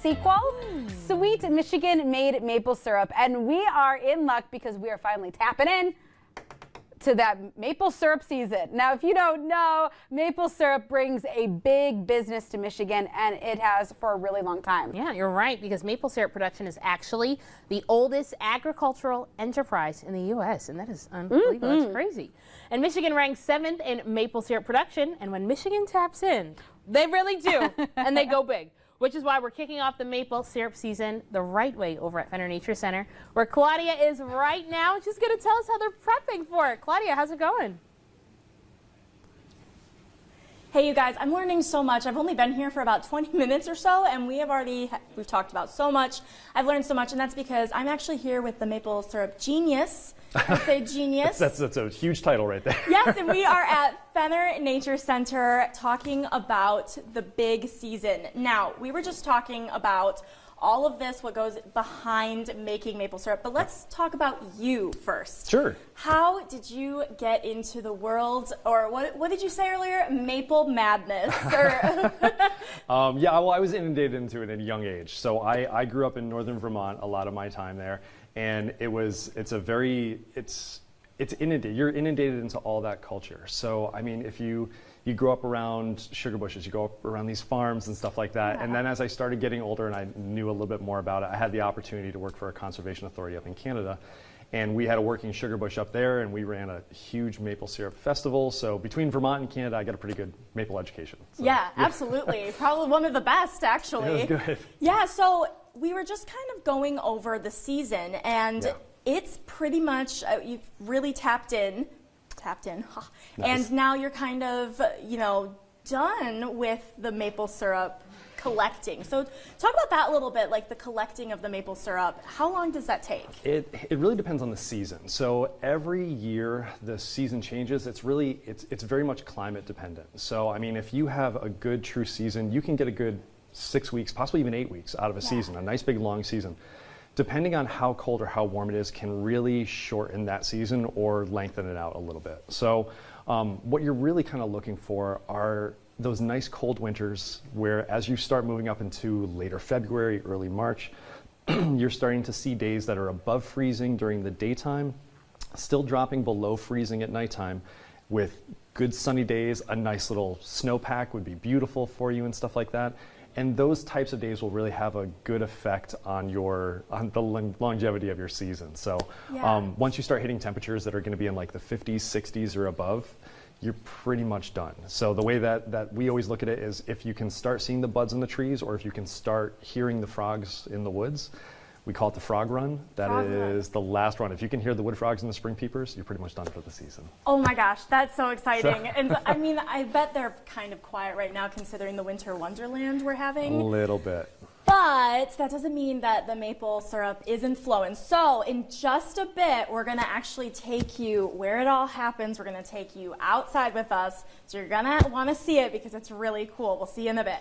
Sequel, Sweet Michigan made maple syrup, and we are in luck because we are finally tapping in to that maple syrup season. Now, if you don't know, maple syrup brings a big business to Michigan, and it has for a really long time. Yeah, you're right, because maple syrup production is actually the oldest agricultural enterprise in the U.S., and that is unbelievable. That's crazy. And Michigan ranks 7th in maple syrup production, and when Michigan taps in, they really do, and they go big. Which is why we're kicking off the maple syrup season the right way over at Fenner Nature Center, where Claudia is right now. She's going to tell us how they're prepping for it. Claudia, how's it going? Hey, you guys, I'm learning so much. I've only been here for about 20 minutes or so, and we've talked about so much. I've learned so much, and that's because I'm actually here with the maple syrup genius. I say genius. that's a huge title right there. Yes, and we are at Fenner Nature Center talking about the big season. Now, we were just talking about all of this, what goes behind making maple syrup, but let's talk about you first. Sure. How did you get into the world, or what did you say earlier? Maple madness? Or Yeah, well, I was inundated into it at a young age. So I grew up in northern Vermont a lot of my time there, and it's inundated. You're inundated into all that culture. So I mean, if you grow up around sugar bushes, you go up around these farms and stuff like that. Yeah. And then as I started getting older and I knew a little bit more about it, I had the opportunity to work for a conservation authority up in Canada. And we had a working sugar bush up there, and we ran a huge maple syrup festival. So between Vermont and Canada, I got a pretty good maple education. So, yeah, absolutely. Probably one of the best, actually. It was good. Yeah, so we were just kind of going over the season, and it's pretty much, you've really tapped in, huh. Nice. And now you're kind of, done with the maple syrup collecting. So talk about that a little bit, like the collecting of the maple syrup. How long does that take? It really depends on the season. So every year the season changes. It's very much climate dependent. So I mean, if you have a good true season, you can get a good 6 weeks, possibly even 8 weeks out of a season, a nice big long season. Depending on how cold or how warm it is can really shorten that season or lengthen it out a little bit. So what you're really kind of looking for are those nice cold winters where as you start moving up into later February, early March, you're starting to see days that are above freezing during the daytime, still dropping below freezing at nighttime, with good sunny days. A nice little snowpack would be beautiful for you and stuff like that. And those types of days will really have a good effect on the longevity of your season. So once you start hitting temperatures that are going to be in like the 50s, 60s or above, you're pretty much done. So the way that we always look at it is if you can start seeing the buds in the trees, or if you can start hearing the frogs in the woods, we call it the frog run. That is the last run. If you can hear the wood frogs and the spring peepers, you're pretty much done for the season. Oh my gosh, that's so exciting. And I mean, I bet they're kind of quiet right now considering the winter wonderland we're having. A little bit. But that doesn't mean that the maple syrup isn't flowing. So in just a bit, we're gonna actually take you where it all happens. We're gonna take you outside with us. So you're gonna wanna see it because it's really cool. We'll see you in a bit.